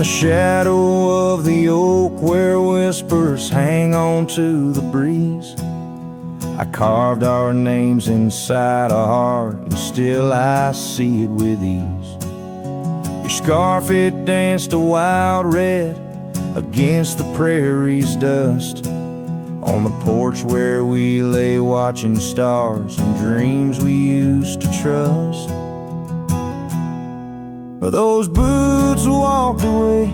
the shadow of the oak where whispers hang on to the breeze, I carved our names inside a heart, and still I see it with ease. Your scarf, it danced a wild red against the prairie's dust, on the porch where we lay watching stars and dreams we used to trust. Those boots walked away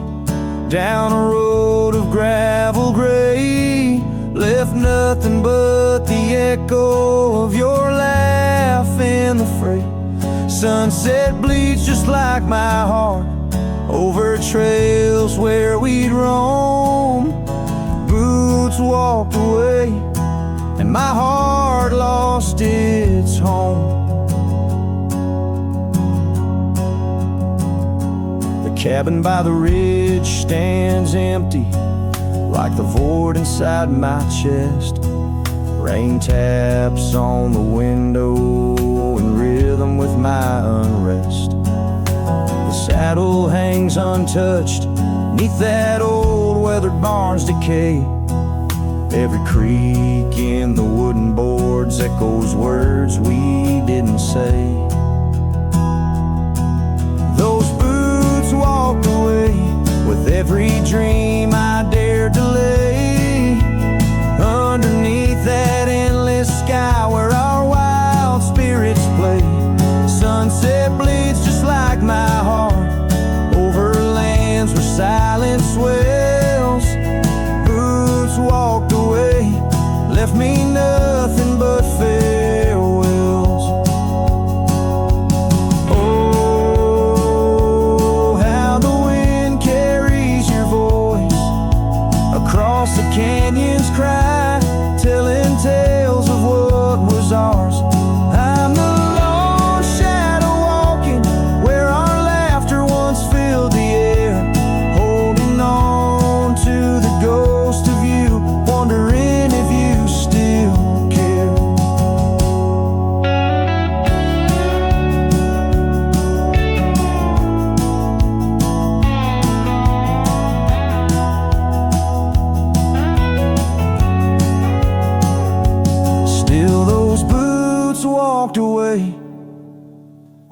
down a road of gravel gray, left nothing but the echo of your laugh in the fray. Sunset bleeds just like my heart over trails where we'd roam. Boots walked away and my heart lost its home. The cabin by the ridge stands empty, like the void inside my chest. Rain taps on the window in rhythm with my unrest. The saddle hangs untouched neath that old weathered barn's decay. Every creak in the wooden boards echoes words we didn't say. Those boots walked away with every dream I dared to lay underneath that endless sky where our wild spirits play. Sunset bleeds just like my heart over lands where silence swells. Boots walked away, left me nothing but farewells. Oh, how the wind carries your voice across the canyon's cry, telling tales of what was ours. I'm the lone shadow walking where our laughter once filled the air, holding on to the ghost of you, wondering if you still care. Still those boots walked away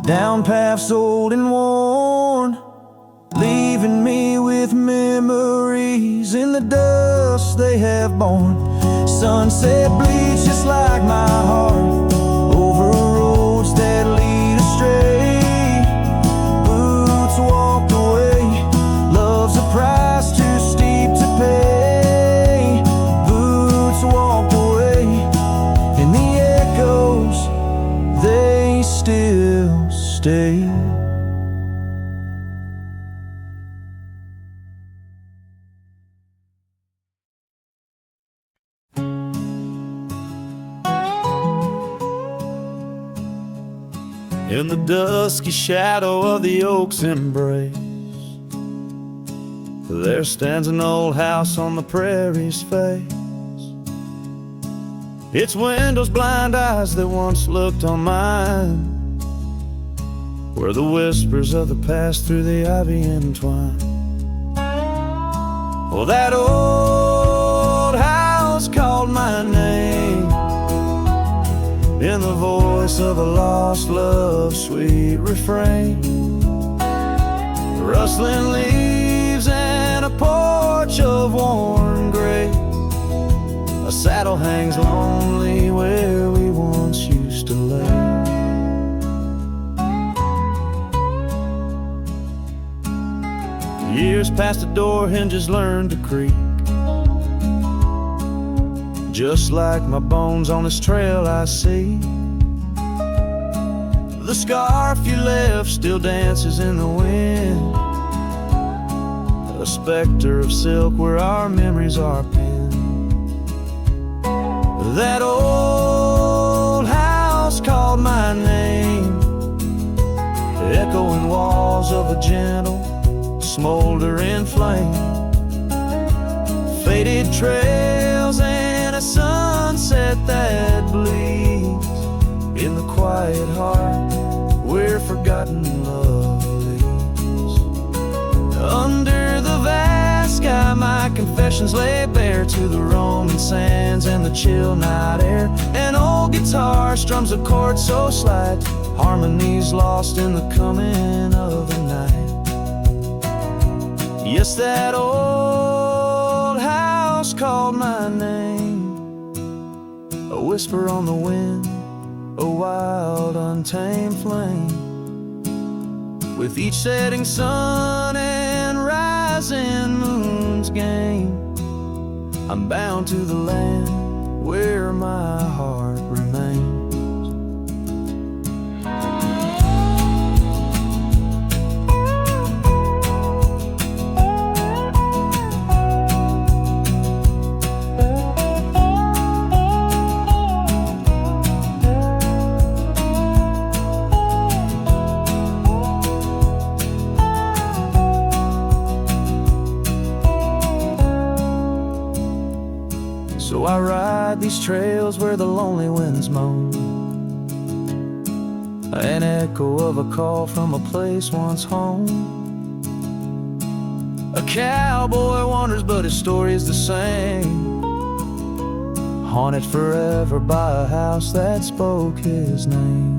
down paths old and worn, leaving me with memories in the dust they have borne. Sunset bleeds just like my heart over roads that lead astray. Boots walked away, love's a price too steep to pay. Boots walked away, and the echoes, they still stay. In the dusky shadow of the oak's embrace, there stands an old house on the prairie's face. Its windows blind eyes that once looked on mine, where the whispers of the past through the ivy entwine. Well, that old house called my name in the voice of a lost love's sweet refrain. Rustling leaves and a porch of worn gray, a saddle hangs lonely where we once used to lay. Years past the door hinges learned to creak, just like my bones on this trail I see. The scarf you left still dances in the wind, a specter of silk where our memories are pinned. That old house called my name, echoing walls of a gentle, smoldering flame. Faded trails and a sunset that bleeds in the quiet heart where forgotten love lives. Under impressions lay bare to the roaming sands and the chill night air. An old guitar strums a chord so slight, harmonies lost in the coming of the night. Yes, that old house called my name, a whisper on the wind, a wild untamed flame. With each setting sun and rising moon's game, I'm bound to the land where my heart remains. So I ride these trails where the lonely winds moan, an echo of a call from a place once home. A cowboy wanders but his story is the same, haunted forever by a house that spoke his name.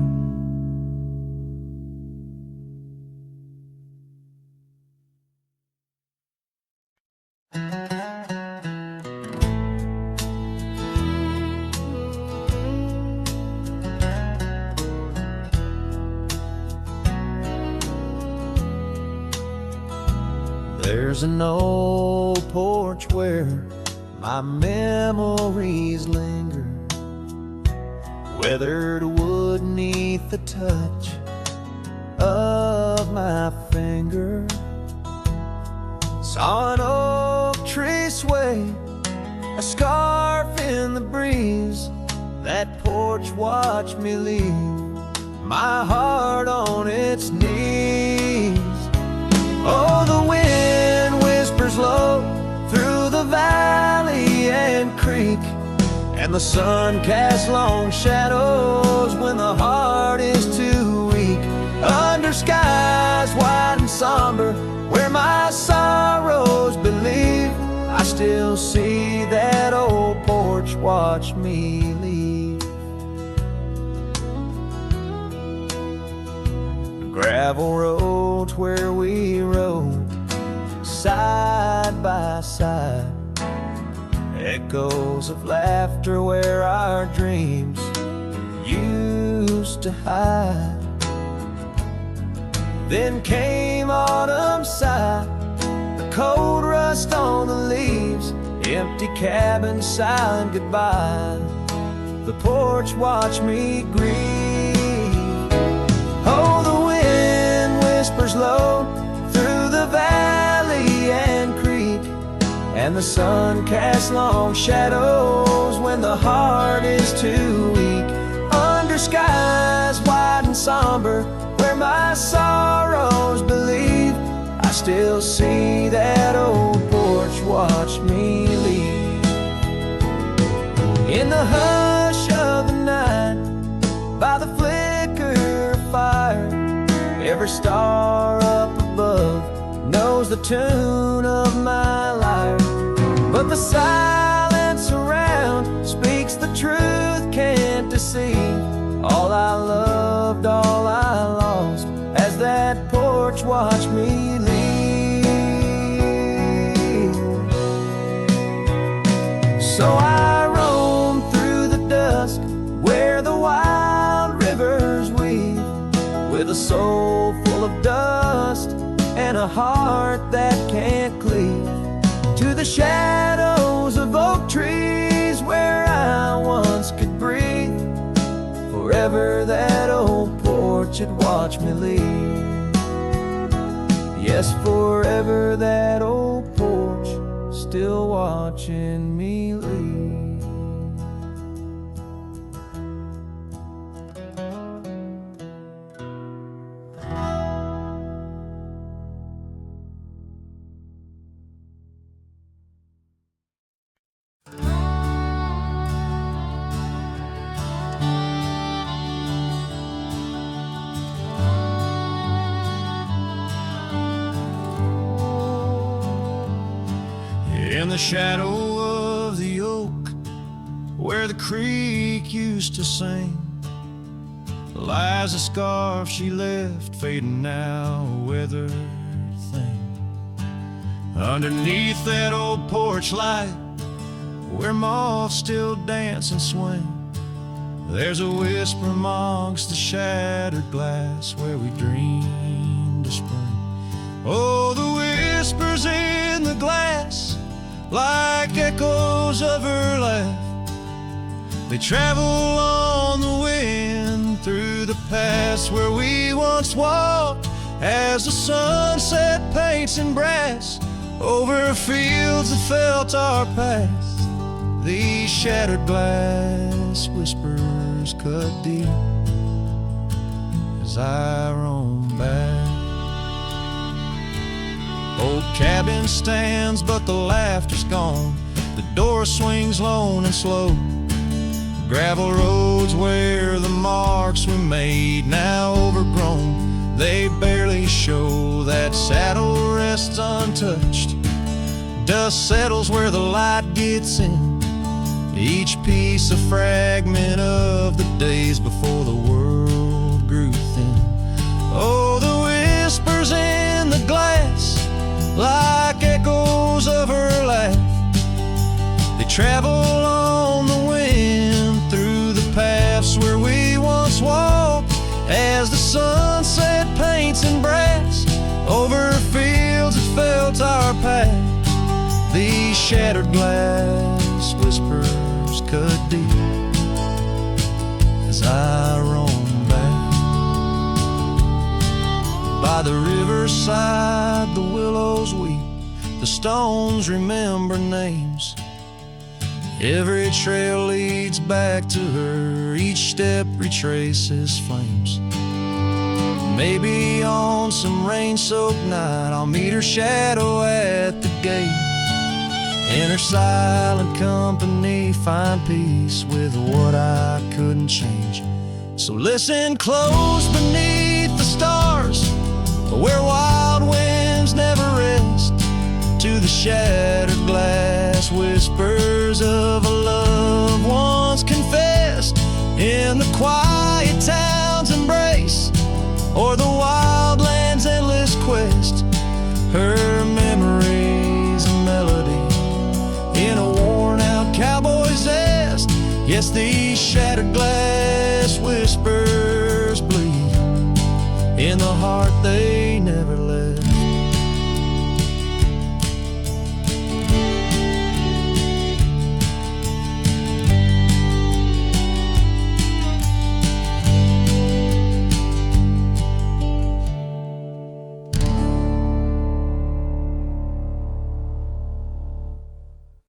There's an old porch where my memories linger, weathered wood neath the touch of my finger. Saw an oak tree sway, a scarf in the breeze. That porch watched me leave my heart on its knees. Oh, the wind whispers low through the valley and creek, and the sun casts long shadows when the heart is too weak. Under skies wide and somber, where my sorrows believe, I still see that old porch watch me leave. Gravel roads where we rode side by side, echoes of laughter where our dreams used to hide. Then came autumn's sigh, the cold rust on the leaves, empty cabin silent goodbye. The porch watched me grieve. Oh, the wind whispers low through the valley and creek, and the sun casts long shadows when the heart is too weak. Under skies wide and somber, where my sorrows believe, I still see that old porch watch me leave. In the hush of the night, by the flicker of fire, every star up above knows the tune of my lyre. But the silence around speaks the truth, can't deceive. All I loved, all I lost, as that porch watched me leave. So I roam through the dusk where the wild rivers weave, with a soul full of dust and a heart that can't cleave, to the shadows of oak trees where I once could breathe. Forever that old porch had watched me leave. Yes, forever that old porch still watching me leave. In In the shadow of the oak, where the creek used to sing, lies a scarf she left, fading now, a weathered thing. Underneath that old porch light, where moths still dance and swing, there's a whisper amongst the shattered glass, where we dreamed of spring. Oh, the whispers in the glass, like echoes of her laugh, they travel on the wind through the past where we once walked, as the sunset paints in brass over fields that felt our past. These shattered glass whispers cut deep as I roam back. Old cabin stands, but the laughter's gone. The door swings lone and slow. Gravel roads where the marks we made, now overgrown, they barely show. That saddle rests untouched. Dust settles where the light gets in. Each piece a fragment of the days before the world grew thin. Oh, the whispers in the glass, like echoes of her laugh, they travel on the wind through the paths where we once walked, as the sunset paints in brass over fields that felt our path. These shattered glass whispers cut deep as I roam back. By the riverside the willows weep, the stones remember names. Every trail leads back to her, each step retraces flames. Maybe on some rain-soaked night I'll meet her shadow at the gate. In her silent company find peace with what I couldn't change. So listen close beneath the stars, where wild winds never rest, to the shattered glass whispers of a love once confessed. In the quiet town's embrace, or the wild land's endless quest, her memory's a melody in a worn-out cowboy's zest. Yes, these shattered glass whispers bleed in the heart they never left.